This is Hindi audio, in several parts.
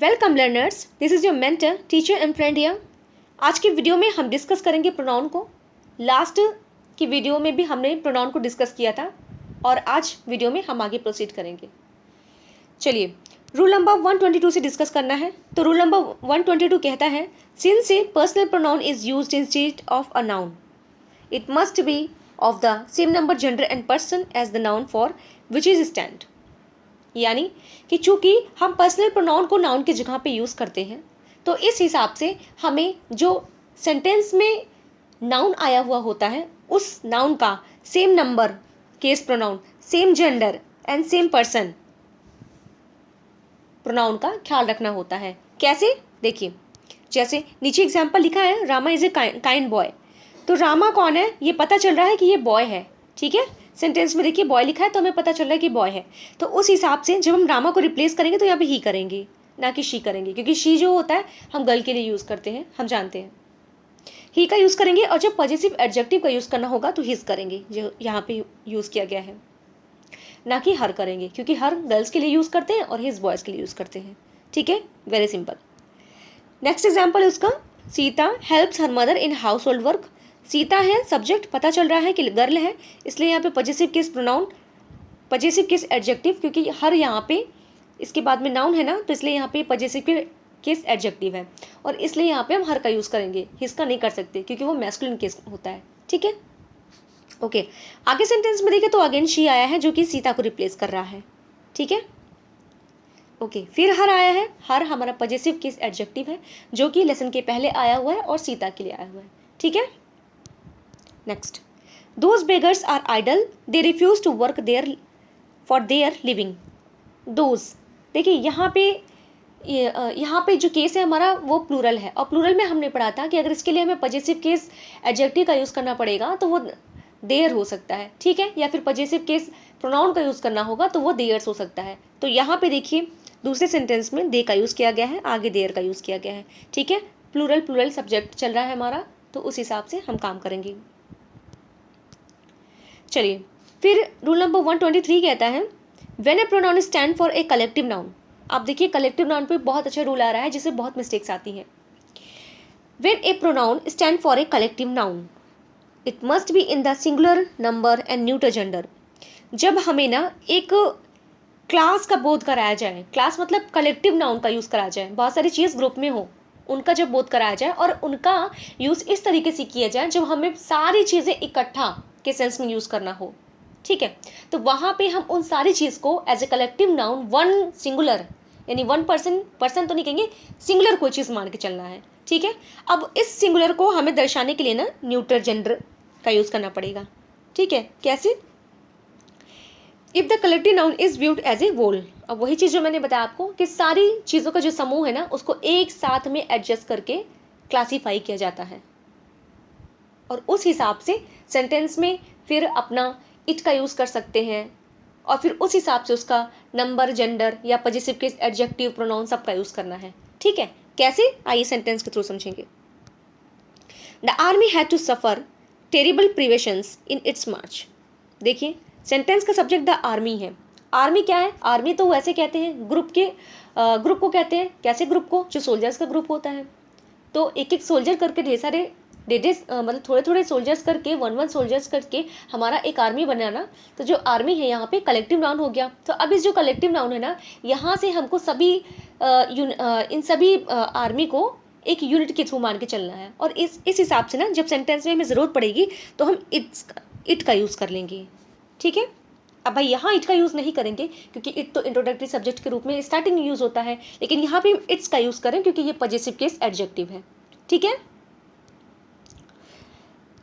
Welcome learners, this is your mentor, teacher and friend here. आज की वीडियो में हम डिस्कस करेंगे प्रोनाउन को। लास्ट की वीडियो में भी हमने प्रोनाउन को डिस्कस किया था और आज वीडियो में हम आगे प्रोसीड करेंगे। चलिए, रूल नंबर 122 से डिस्कस करना है। तो रूल नंबर 122 कहता है, since a personal pronoun is used instead of a noun, it must be of the same number, gender and person as the noun for which is stand. यानी कि चूंकि हम पर्सनल प्रोनाउन को नाउन की जगह पे यूज़ करते हैं, तो इस हिसाब से हमें जो सेंटेंस में नाउन आया हुआ होता है उस नाउन का same number, case pronoun, same gender and same person pronoun का ख्याल रखना होता है। कैसे? देखिए, जैसे नीचे एग्जाम्पल लिखा है, Rama is a kind boy. तो रामा कौन है, ये पता चल रहा है कि ये बॉय है। ठीक है, सेंटेंस में देखिए बॉय लिखा है तो हमें पता चल रहा है कि बॉय है। तो उस हिसाब से जब हम रामा को रिप्लेस करेंगे तो यहाँ पे ही करेंगे, ना कि शी करेंगे, क्योंकि शी जो होता है हम गर्ल के लिए यूज़ करते हैं, हम जानते हैं। ही का यूज़ करेंगे और जब पॉजिटिव एडजेक्टिव का यूज़ करना होगा तो हिज करेंगे, जो यहाँ पे यूज़ किया गया है, ना कि हर करेंगे, क्योंकि हर गर्ल्स के लिए यूज़ करते हैं और हिज बॉयज़ के लिए यूज़ करते हैं। ठीक है, वेरी सिंपल। नेक्स्ट एग्जाम्पल है उसका, Sita helps her mother in house hold work. Sita है सब्जेक्ट, पता चल रहा है कि गर्ल है, इसलिए यहाँ पे positive case pronoun, positive case adjective, क्योंकि हर यहाँ पे इसके बाद में नाउन है ना, तो इसलिए यहाँ पे पॉजिटिव केस एडजेक्टिव है और इसलिए यहाँ पे हम हर का यूज़ करेंगे, हिस्का नहीं कर सकते क्योंकि वो मैस्कुलिन केस होता है। ठीक है, ओके। आगे सेंटेंस में देखें तो अगेन शी आया है जो कि सीता को रिप्लेस कर रहा है। ठीक है, ओके। फिर हर आया है, हर हमारा पॉजिटिव केस एडजेक्टिव है जो कि लेसन के पहले आया हुआ है और सीता के लिए आया हुआ है। ठीक है, next, those beggars are idle, they refuse to work their for their living. Those, देखिए यहाँ पे जो केस है हमारा वो प्लूरल है और प्लूरल में हमने पढ़ा था कि अगर इसके लिए हमें पॉजिटिव केस एडजेक्टिव का यूज़ करना पड़ेगा तो वो देयर हो सकता है। ठीक है, या फिर पॉजिटिव केस प्रोनाउन का यूज़ करना होगा तो वो देयर्स हो सकता है। तो यहाँ पे देखिए दूसरे सेंटेंस में दे का यूज़ किया गया है, आगे देयर का यूज़ किया गया है। ठीक है, प्लूरल सब्जेक्ट चल रहा है हमारा, तो उस हिसाब से हम काम करेंगे। चलिए, फिर रूल नंबर 123 कहता है, when a pronoun stand for a collective noun. आप देखिए कलेक्टिव नाउन पे बहुत अच्छा रूल आ रहा है जिससे बहुत मिस्टेक्स आती हैं। When a pronoun stand for a collective noun, it must be in the singular number and neuter gender. जब हमें ना एक क्लास का बोध कराया जाए, क्लास मतलब कलेक्टिव नाउन का यूज़ कराया जाए, बहुत सारी चीज़ ग्रुप में हो, उनका जब बोध कराया जाए और उनका यूज़ इस तरीके से किया जाए जब हमें सारी चीज़ें इकट्ठा के सेंस में यूज़ करना हो। ठीक है, तो वहाँ पे हम उन सारी चीज़ को as a collective noun, one singular, यानी वन पर्सन तो नहीं कहेंगे, सिंगुलर कोई चीज़ मान के चलना है। ठीक है, अब इस सिंगुलर को हमें दर्शाने के लिए ना न्यूटर जेंडर का यूज़ करना पड़ेगा। ठीक है, कैसे? If the collective noun is viewed as a whole. अब वही चीज़ जो मैंने बताया आपको कि सारी चीज़ों का जो समूह है ना उसको एक साथ में एडजस्ट करके क्लासीफाई किया जाता है और उस हिसाब से सेंटेंस में फिर अपना इट का यूज़ कर सकते हैं और फिर उस हिसाब से उसका नंबर, जेंडर या पॉजिटिव केस एडजेक्टिव प्रोनाउन सबका यूज़ करना है। ठीक है, कैसे? आइए सेंटेंस के थ्रू समझेंगे। The army had to suffer terrible privations in its march. देखिए, सेंटेंस का सब्जेक्ट द आर्मी है। आर्मी क्या है? आर्मी तो वैसे कहते हैं ग्रुप को कहते हैं। कैसे ग्रुप को? जो सोल्जर्स का ग्रुप होता है। तो एक एक सोल्जर करके ढेर सारे मतलब थोड़े थोड़े सोल्जर्स करके, वन सोल्जर्स करके हमारा एक आर्मी बनाना। तो जो आर्मी है यहाँ पे कलेक्टिव नाउन हो गया। तो अब इस जो कलेक्टिव नाउन है ना, यहाँ से हमको सभी इन सभी आर्मी को एक यूनिट के थ्रू मान के चलना है और इस हिसाब से ना जब सेंटेंस में हमें ज़रूरत पड़ेगी तो हम इट का यूज़ कर लेंगे। ठीक है, अब भाई यहाँ इट का यूज़ नहीं करेंगे क्योंकि इट तो इंट्रोडक्टरी सब्जेक्ट के रूप में स्टार्टिंग में यूज़ होता है, लेकिन यहाँ पे इट्स का यूज़ करें क्योंकि ये पॉजिटिव केस एडजेक्टिव है। ठीक है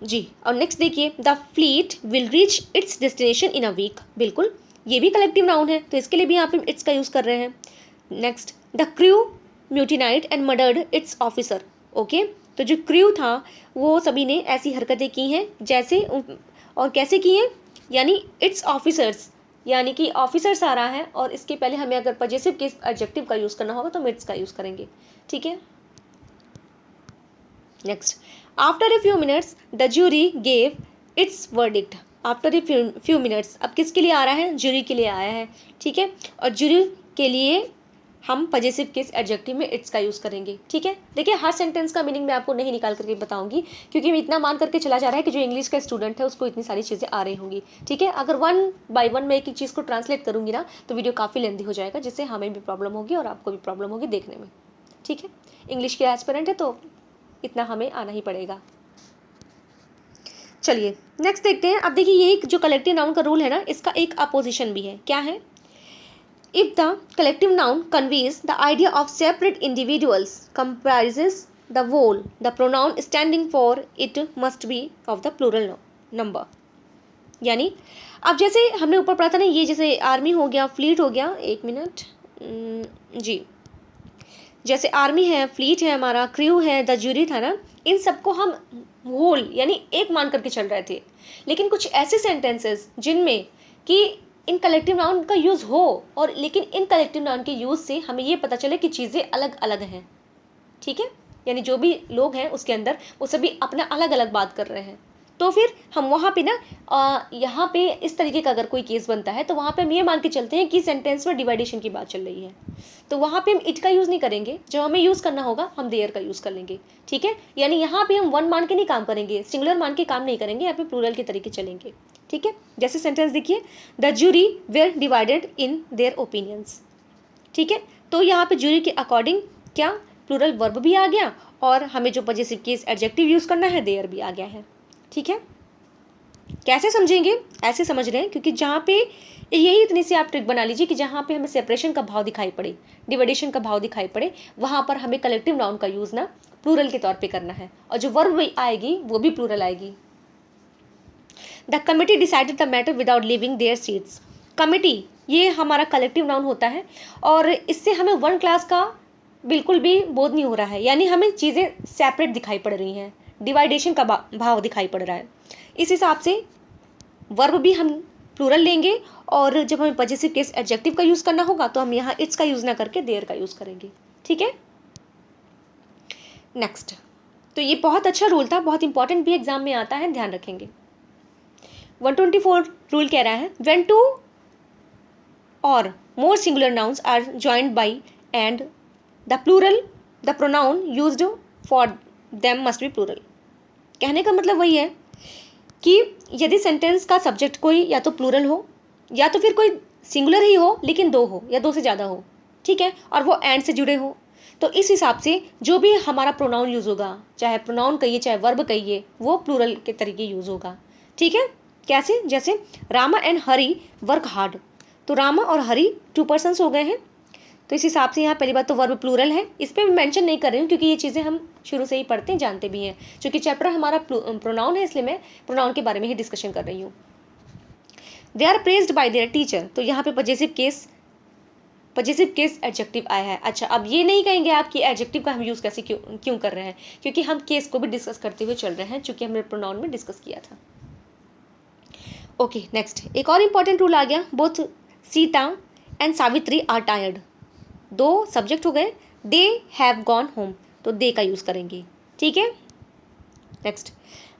जी, और नेक्स्ट देखिए, the fleet will reach its destination in a week. बिल्कुल, ये भी कलेक्टिव नाउन है तो इसके लिए भी यहाँ पे इट्स का यूज़ कर रहे हैं। Next, the crew mutinied and murdered its officer. Okay, तो जो क्रू था वो सभी ने ऐसी हरकतें की हैं जैसे, और कैसे की हैं, यानी इट्स ऑफिसर्स, यानी कि ऑफिसर्स आ रहा है और इसके पहले हमें अगर पॉजिटिव केस एडजेक्टिव का यूज़ करना होगा तो हम इट्स का यूज़ करेंगे। ठीक है, next, after a few minutes the jury gave it's verdict. After a few minutes, अब किसके लिए आ रहा है? ज्यूरी के लिए आया है। ठीक है, और ज्यूरी के लिए हम पजेसिव केस एडजेक्टिव में इट्स का यूज़ करेंगे। ठीक है, देखिए हर सेंटेंस का मीनिंग मैं आपको नहीं निकाल करके बताऊंगी, क्योंकि मैं इतना मान करके चला जा रहा है कि जो इंग्लिश का स्टूडेंट है उसको इतनी सारी चीज़ें आ रही होंगी। ठीक है, अगर 1 बाय 1 मैं एक एक चीज़ को ट्रांसलेट करूँगी ना तो वीडियो काफ़ी लेंथी हो जाएगा, जिससे हमें भी प्रॉब्लम होगी और आपको भी प्रॉब्लम होगी देखने में। ठीक है, इंग्लिश के एस्पिरेंट है तो इतना हमें आना ही पड़ेगा। चलिए नेक्स्ट देखते हैं। अब देखिए ये एक जो कलेक्टिव नाउन का रूल है ना, इसका एक अपोजिशन भी है। क्या है? If the collective noun conveys the idea of separate individuals comprises the whole, the pronoun standing for it must be of the plural number. यानी अब जैसे हमने ऊपर पढ़ा था ना, ये जैसे आर्मी हो गया, फ्लीट हो गया, एक मिनट जी, जैसे आर्मी है, फ्लीट है, हमारा क्रू है, द ज्यूरी था ना, इन सबको हम होल यानी एक मान करके चल रहे थे। लेकिन कुछ ऐसे सेंटेंसेस जिनमें कि इन कलेक्टिव नाउन का यूज़ हो, और लेकिन इन कलेक्टिव नाउन के यूज़ से हमें ये पता चले कि चीज़ें अलग अलग हैं। ठीक है, यानी जो भी लोग हैं उसके अंदर वो सभी अपना अलग अलग बात कर रहे हैं, तो फिर हम वहाँ पे ना यहाँ पे इस तरीके का अगर कोई केस बनता है तो वहाँ पे हम ये मान के चलते हैं कि सेंटेंस में डिवाइडेशन की बात चल रही है, तो वहाँ पे हम इट का यूज़ नहीं करेंगे। जब हमें यूज़ करना होगा हम देयर का यूज़ कर लेंगे। ठीक है, यानी यहाँ पे हम 1 मान के नहीं काम करेंगे, सिंगुलर मान के काम नहीं करेंगे, यहाँ पे प्लूरल के तरीके चलेंगे। ठीक है, जैसे सेंटेंस देखिए, the jury were divided in their opinions. ठीक है, तो यहाँ पे ज्यूरी के अकॉर्डिंग क्या प्लूरल वर्ब भी आ गया, और हमें जो पजेसिव केस एडजेक्टिव यूज़ करना है देयर भी आ गया है। ठीक है, कैसे समझेंगे? ऐसे समझ रहे हैं, क्योंकि जहाँ पे यही इतनी सी आप ट्रिक बना लीजिए कि जहाँ पे हमें सेपरेशन का भाव दिखाई पड़े, डिवाइडेशन का भाव दिखाई पड़े, वहाँ पर हमें कलेक्टिव नाउन का यूज़ ना प्लूरल के तौर पे करना है, और जो वर्ब आएगी वो भी प्लूरल आएगी। The committee decided the matter without leaving there seats. Committee ये हमारा कलेक्टिव नाउन होता है, और इससे हमें 1 क्लास का बिल्कुल भी बोध नहीं हो रहा है, यानी हमें चीज़ें सेपरेट दिखाई पड़ रही हैं, डिवाइडेशन का भाव दिखाई पड़ रहा है। इस हिसाब से वर्ब भी हम प्लूरल लेंगे, और जब हमें पजेसिव केस एडजेक्टिव का यूज़ करना होगा तो हम यहाँ इट्स का यूज़ ना करके देयर का यूज़ करेंगे। ठीक है, नेक्स्ट, तो ये बहुत अच्छा रूल था, बहुत इंपॉर्टेंट भी एग्जाम में आता है, ध्यान रखेंगे। 124 रूल कह रहा है, when 2 or more singular nouns are joined by and the plural, the pronoun used for them must be plural. कहने का मतलब वही है कि यदि सेंटेंस का सब्जेक्ट कोई या तो प्लूरल हो, या तो फिर कोई सिंगुलर ही हो लेकिन 2 हो या 2 से ज़्यादा हो, ठीक है, और वो एंड से जुड़े हो, तो इस हिसाब से जो भी हमारा प्रोनाउन यूज़ होगा, चाहे प्रोनाउन कहिए चाहे वर्ब कहिए, वो प्लूरल के तरीके यूज़ होगा। ठीक है, कैसे? जैसे Rama and Hari work hard, तो रामा और हरी 2 पर्सन्स हो गए हैं, तो इस हिसाब से यहाँ पहली बात तो वर्ब प्लूरल है। इस पर मैं मेंशन नहीं कर रही हूँ क्योंकि ये चीज़ें हम शुरू से ही पढ़ते हैं, जानते भी हैं, क्योंकि चैप्टर हमारा प्रोनाउन है, इसलिए मैं प्रोनाउन के बारे में ही डिस्कशन कर रही हूँ। They are praised by their teacher, तो यहाँ पे पजेसिव केस एडजेक्टिव आया है। अच्छा, अब ये नहीं कहेंगे आप कि एडजेक्टिव का हम यूज़ कैसे क्यों कर रहे हैं, क्योंकि हम केस को भी डिस्कस करते हुए चल रहे हैं, चूँकि हमने प्रोनाउन में डिस्कस किया था। ओके, नेक्स्ट एक और इम्पॉर्टेंट रूल आ गया, both Sita and Savitri are tired. 2 subject हो गए, दे हैव गॉन होम, तो दे का यूज़ करेंगे। ठीक है, next,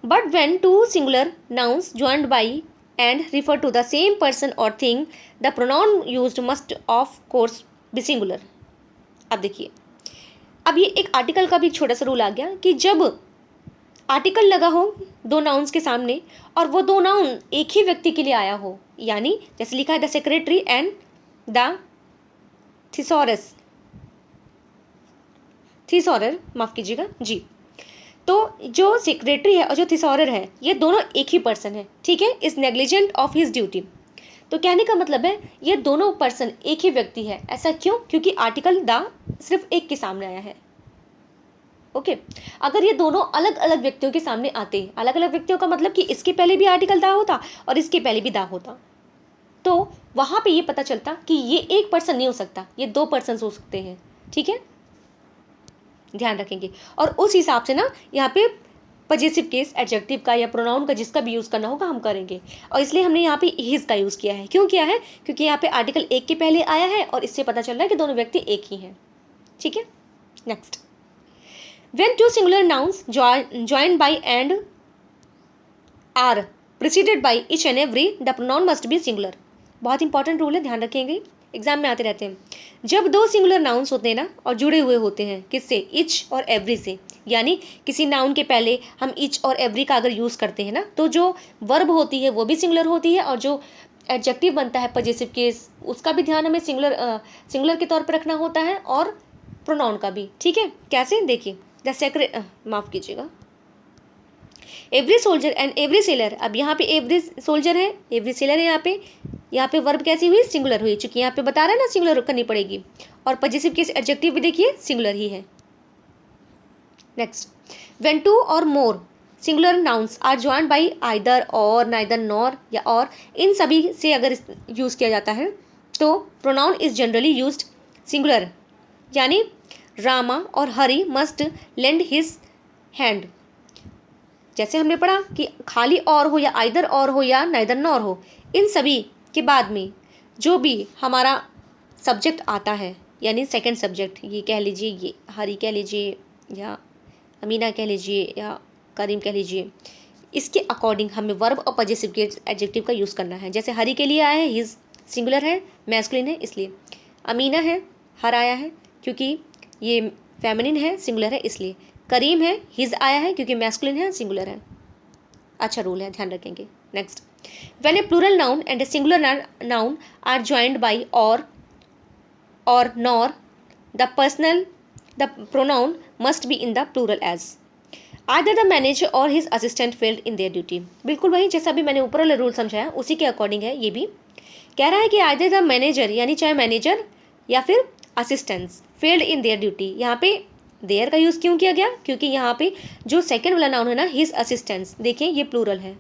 but when 2 singular nouns joined by and refer to the same person or thing, the pronoun used must of course be singular. अब देखिए, अब ये एक आर्टिकल का भी छोटा सा रूल आ गया कि जब आर्टिकल लगा हो 2 नाउन्स के सामने, और वो 2 नाउन एक ही व्यक्ति के लिए आया हो, यानी जैसे लिखा है द सेक्रेटरी एंड द थिसॉरर, माफ़ कीजिएगा जी, तो जो सेक्रेटरी है और जो थिसॉरर है ये दोनों एक ही पर्सन है। ठीक है, is negligent of his duty, तो कहने का मतलब है ये दोनों पर्सन एक ही व्यक्ति है। ऐसा क्यों? क्योंकि आर्टिकल द सिर्फ एक के सामने आया है। ओके, अगर ये दोनों अलग अलग व्यक्तियों के सामने आते, अलग अलग व्यक्तियों का मतलब कि इसके पहले भी आर्टिकल दा होता और इसके पहले भी दा होता, तो वहाँ पे ये पता चलता कि ये एक पर्सन नहीं हो सकता, ये 2 पर्सन हो सकते हैं। ठीक है, ध्यान रखेंगे, और उस हिसाब से ना यहाँ पे पजेसिव केस एडजेक्टिव का या प्रोनाउन का जिसका भी यूज़ करना होगा हम करेंगे, और इसलिए हमने यहाँ पे हिज का यूज़ किया है। क्यों किया है? क्योंकि यहाँ पे आर्टिकल एक के पहले आया है और इससे पता चल रहा है कि दोनों व्यक्ति एक ही हैं। ठीक है, next, when 2 singular nouns join by and are preceded by each and every, the pronoun must be singular. बहुत इंपॉर्टेंट रूल है, ध्यान रखेंगे, एग्जाम में आते रहते हैं। जब दो सिंगुलर नाउन्स होते हैं ना और जुड़े हुए होते हैं किससे, इच और एवरी से, यानी किसी नाउन के पहले हम इच और एवरी का अगर यूज़ करते हैं ना तो जो वर्ब होती है वो भी सिंगुलर होती है और जो एडजेक्टिव बनता है पजेसिव केस उसका भी ध्यान हमें सिंगुलर के तौर पर रखना होता है और प्रोनाउन का भी। ठीक है, कैसे देखिए, द सेक्रेट, माफ़ कीजिएगा, every soldier and every seller. अब यहाँ पे एवरी सोल्जर है, एवरी सेलर है, यहाँ पे वर्ब कैसी हुई, सिंगुलर हुई, चूंकि यहाँ पे बता रहा है ना सिंगुलर करनी पड़ेगी। और पजेसिव केस एडजेक्टिव भी देखिए सिंगुलर ही है। Next, when two or more singular nouns are joined by either or, neither nor या और, इन सभी से अगर यूज़ किया जाता है तो pronoun is generally used singular, यानी रामा और हरी मस्ट लेंड हिज हैंड। जैसे हमने पढ़ा कि खाली और हो या आइदर और हो या नाइदर नॉर हो, इन सभी के बाद में जो भी हमारा सब्जेक्ट आता है, यानी सेकंड सब्जेक्ट, ये कह लीजिए, ये हरी कह लीजिए या अमीना कह लीजिए या करीम कह लीजिए, इसके अकॉर्डिंग हमें वर्ब और पजेसिव के एडजेक्टिव का यूज़ करना है। जैसे हरी के लिए आया है हिज, सिंगुलर है, मैस्कुलिन है इसलिए। अमीना है, हर आया है क्योंकि ये फेमिनिन है, सिंगुलर है इसलिए। करीम है, हिज आया है क्योंकि मैस्कुलिन है, सिंगुलर है। अच्छा रूल है, ध्यान रखेंगे। Next, when a plural noun and a singular noun are joined by or nor, the pronoun must be in the plural as either the manager or his assistant failed in their duty। बिल्कुल वही जैसा भी मैंने ऊपर वाला रूल समझाया उसी के अकॉर्डिंग है ये भी। कह रहा है कि either the manager यानी चाहे मैनेजर या फिर assistants failed in their duty. यहाँ पे देयर का यूज़ क्यों किया गया, क्योंकि यहाँ पे जो सेकेंड वाला नाउन है ना हिज असिस्टेंट्स, देखिए ये प्लूरल है।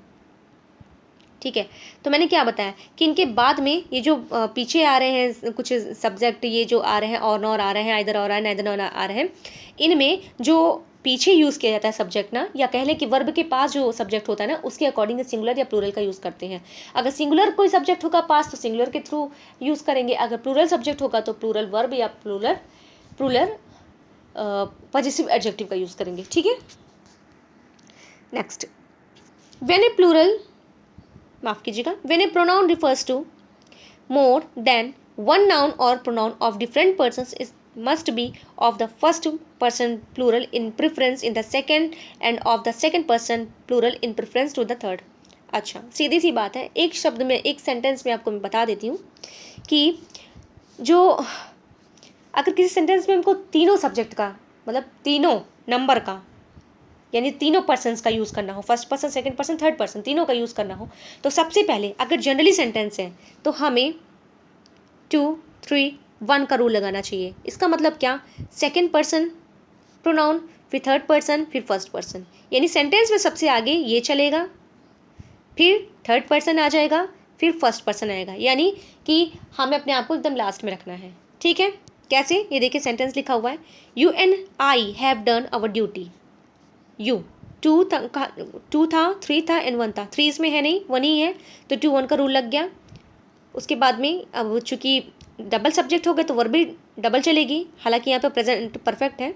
ठीक है, तो मैंने क्या बताया कि इनके बाद में ये जो पीछे आ रहे हैं कुछ सब्जेक्ट, ये जो आ रहे हैं और नॉर आ रहे हैं, आइदर और आ रहे हैं, नाइदर नॉर आ रहे हैं, इनमें जो पीछे यूज़ किया जाता है सब्जेक्ट ना, या कह लें कि वर्ब के पास जो सब्जेक्ट होता है ना उसके अकॉर्डिंग सिंगुलर या प्लूरल का यूज़ करते हैं। अगर सिंगुलर कोई सब्जेक्ट होगा पास तो सिंगुलर के थ्रू यूज़ करेंगे, अगर प्लूरल सब्जेक्ट होगा तो प्लूरल वर्ब या प्लूरल पजेसिव एडजेक्टिव का यूज़ करेंगे। ठीक है, नेक्स्ट, व्हेन ए प्लूरल, माफ़ कीजिएगा, when a pronoun refers to more than one noun or pronoun of different persons is must be of the first person plural in preference in the second and of the second person plural in preference to the third। अच्छा, सीधी सी बात है, एक शब्द में, एक सेंटेंस में आपको मैं बता देती हूँ कि जो अगर किसी सेंटेंस में हमको तीनों सब्जेक्ट का, मतलब तीनों नंबर का, यानी तीनों पर्सन्स का यूज़ करना हो, first person, second person, third person, तीनों का यूज़ करना हो, तो सबसे पहले अगर जनरली सेंटेंस है तो हमें 2, 3, 1 का रूल लगाना चाहिए। इसका मतलब क्या, सेकंड पर्सन प्रोनाउन, फिर थर्ड पर्सन, फिर फर्स्ट पर्सन, यानी सेंटेंस में सबसे आगे ये चलेगा, फिर थर्ड पर्सन आ जाएगा, फिर फर्स्ट पर्सन आएगा, यानी कि हमें अपने आप को एकदम लास्ट में रखना है। ठीक है, कैसे, ये देखिए सेंटेंस लिखा हुआ है, you and I have done our duty. You, 2 था, 3 था एंड 1 था, 3 इसमें है नहीं, 1 ही है, तो 2 1 का रूल लग गया। उसके बाद में अब चूँकि डबल सब्जेक्ट हो गए तो वर्ब भी डबल चलेगी, हालांकि यहाँ पे प्रेजेंट परफेक्ट है।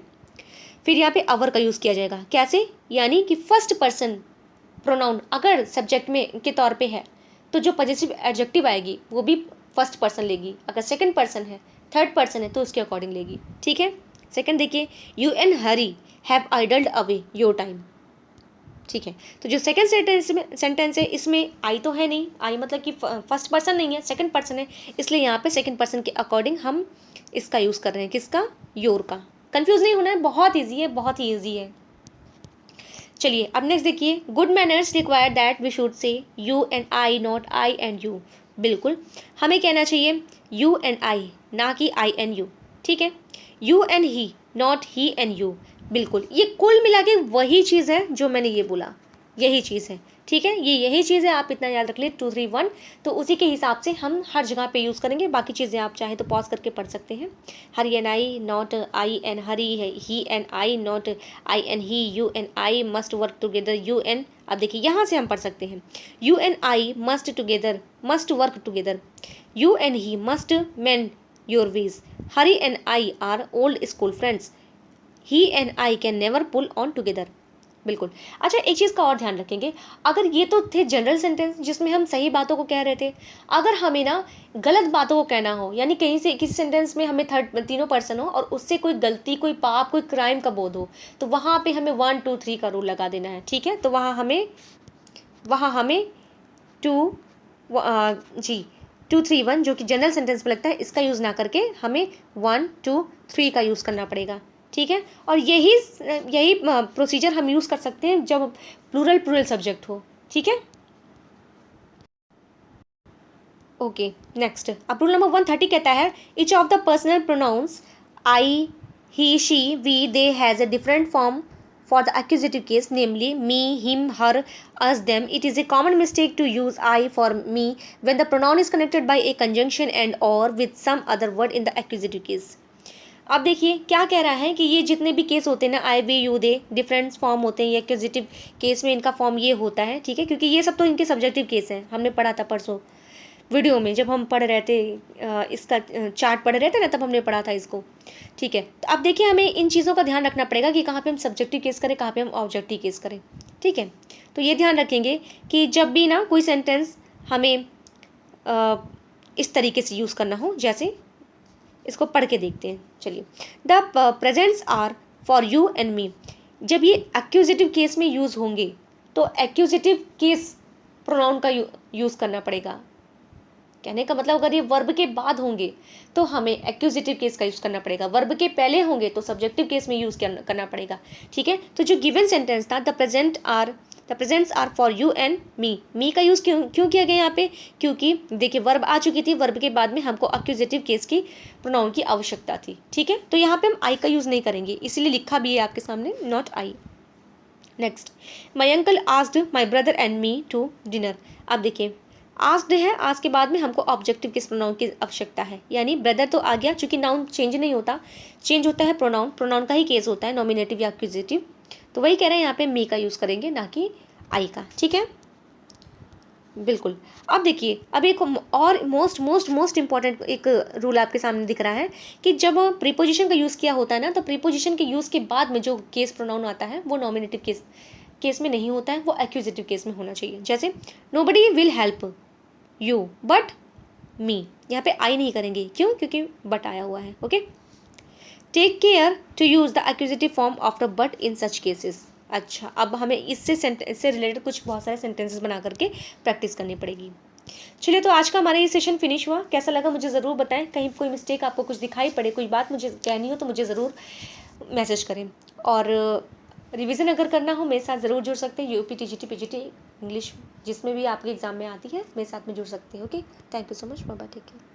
फिर यहाँ पे अवर का यूज़ किया जाएगा, कैसे, यानी कि फर्स्ट पर्सन प्रोनाउन अगर सब्जेक्ट में के तौर पे है तो जो पजेसिव एडजेक्टिव आएगी वो भी फर्स्ट पर्सन लेगी, अगर सेकंड पर्सन है, थर्ड पर्सन है तो उसके अकॉर्डिंग लेगी। ठीक है, सेकंड देखिए, you and Hari have idled away your time. ठीक है, तो जो सेकंड सेंटेंस है इसमें आई तो है नहीं, आई मतलब कि फर्स्ट पर्सन नहीं है, सेकंड पर्सन है, इसलिए यहाँ पे सेकंड पर्सन के अकॉर्डिंग हम इसका यूज़ कर रहे हैं, किसका, योर का। कंफ्यूज नहीं होना है, बहुत ईजी है, बहुत ही ईजी है। चलिए अब नेक्स्ट देखिए, good manners require that we should say you and I, not I and you. बिल्कुल हमें कहना चाहिए यू एंड आई, ना कि आई एंड यू। ठीक है, you and he, not he and you. बिल्कुल, ये कुल मिला के वही चीज़ है जो मैंने ये बोला, यही चीज़ है। ठीक है, ये यही चीज़ है, आप इतना याद रख लें, 2, 3, 1, तो उसी के हिसाब से हम हर जगह पे यूज़ करेंगे। बाकी चीज़ें आप चाहे तो पॉज करके पढ़ सकते हैं। Hari and I, not I and Hari, he and I, not I and he, you and I must work together, you and, अब देखिए यहाँ से हम पढ़ सकते हैं, you and I must work together, you and he must mend your ways, Hari and I are old school friends, he and I can never pull on together। बिल्कुल। अच्छा, एक चीज़ का और ध्यान रखेंगे, अगर ये तो थे जनरल सेंटेंस जिसमें हम सही बातों को कह रहे थे, अगर हमें ना गलत बातों को कहना हो, यानी कहीं से किसी सेंटेंस में हमें थर्ड तीनों पर्सन हो और उससे कोई गलती, कोई पाप, कोई क्राइम का बोध हो, तो वहाँ पे हमें 1 2 3 का रूल लगा देना है, ठीक है। तो वहाँ हमें टू जी 2 3 1 जो कि जनरल सेंटेंस में लगता है, इसका यूज़ ना करके हमें 1 2 3 का यूज़ करना पड़ेगा, ठीक है। और यही प्रोसीजर हम यूज़ कर सकते हैं जब प्लूरल सब्जेक्ट हो, ठीक है। ओके, नेक्स्ट अब रूल नंबर 130 कहता है each of the personal pronouns I, he, she, we, they has a different form for the accusative case, namely me, him, her, us, them. It is a common mistake to use I for me when the pronoun is connected by a conjunction and or with some other word in the accusative case. अब देखिए क्या कह रहा है कि ये जितने भी केस होते हैं ना, I, we, you, they, different form होते हैं, ये एक्यूजिटिव केस में इनका फॉर्म ये होता है, ठीक है, क्योंकि ये सब तो इनके सब्जेक्टिव केस हैं। हमने पढ़ा था परसों वीडियो में, जब हम पढ़ रहे थे इसका चार्ट पढ़ रहे थे ना, तब हमने पढ़ा था इसको, ठीक है। तो अब देखिए हमें इन चीज़ों का ध्यान रखना पड़ेगा कि कहाँ पे हम सब्जेक्टिव केस करें, कहाँ पे हम ऑब्जेक्टिव केस करें, ठीक है। तो ये ध्यान रखेंगे कि जब भी ना कोई सेंटेंस हमें इस तरीके से यूज़ करना हो, जैसे इसको पढ़ के देखते हैं, चलिए। The presents are for you and me, जब ये एक्यूजेटिव केस में यूज़ होंगे तो एक्यूजेटिव केस प्रोनाउन का यूज़ करना पड़ेगा। कहने का मतलब अगर ये वर्ब के बाद होंगे तो हमें एक्यूजेटिव केस का यूज़ करना पड़ेगा, वर्ब के पहले होंगे तो सब्जेक्टिव केस में यूज़ करना पड़ेगा, ठीक है। तो जो गिवन सेंटेंस था the presents are for you and me का यूज़ क्यों किया गया यहाँ पे, क्योंकि देखिए वर्ब आ चुकी थी, वर्ब के बाद में हमको एक्यूजेटिव केस की प्रोनाउन की आवश्यकता थी, ठीक है। तो यहाँ पे हम आई का यूज़ नहीं करेंगे, इसीलिए लिखा भी है आपके सामने not I. Next, my uncle asked my brother and me to dinner. अब देखिए आस्क्ड है, आज के बाद में हमको ऑब्जेक्टिव किस प्रोनाउन की आवश्यकता है, यानी ब्रदर तो आ गया, चूंकि नाउन चेंज नहीं होता, चेंज होता है प्रोनाउन का ही केस होता है, नॉमिनेटिव या एक्यूजेटिव। तो वही कह रहे हैं यहाँ पे मी का यूज़ करेंगे, ना कि आई का, ठीक है, बिल्कुल। अब देखिए अब एक और मोस्ट इंपॉर्टेंट एक रूल आपके सामने दिख रहा है कि जब प्रीपोजिशन का यूज़ किया होता है ना, तो प्रीपोजिशन के यूज़ के बाद में जो केस प्रोनाउन आता है वो नॉमिनेटिव केस में नहीं होता है, वो एक्यूजेटिव केस में होना चाहिए। जैसे nobody will help you but me, यहाँ पे आई नहीं करेंगे, क्यों, क्योंकि बट आया हुआ है, okay. Take care to use the accusative form after but in such cases. अच्छा, अब हमें इससे रिलेटेड कुछ बहुत सारे सेंटेंसेस बना करके प्रैक्टिस करनी पड़ेगी। चलिए, तो आज का हमारा ये सेशन फिनिश हुआ, कैसा लगा मुझे ज़रूर बताएं, कहीं कोई मिस्टेक आपको कुछ दिखाई पड़े, कोई बात मुझे कहनी हो तो मुझे ज़रूर मैसेज करें। और रिवीजन अगर करना हो मेरे साथ ज़रूर जुड़ सकते हैं, यूपी टीजीटी पीजीटी इंग्लिश जिसमें भी आपके एग्जाम में आती है, मेरे साथ में जुड़ सकते हैं, okay. Thank you so much, bye bye, take care.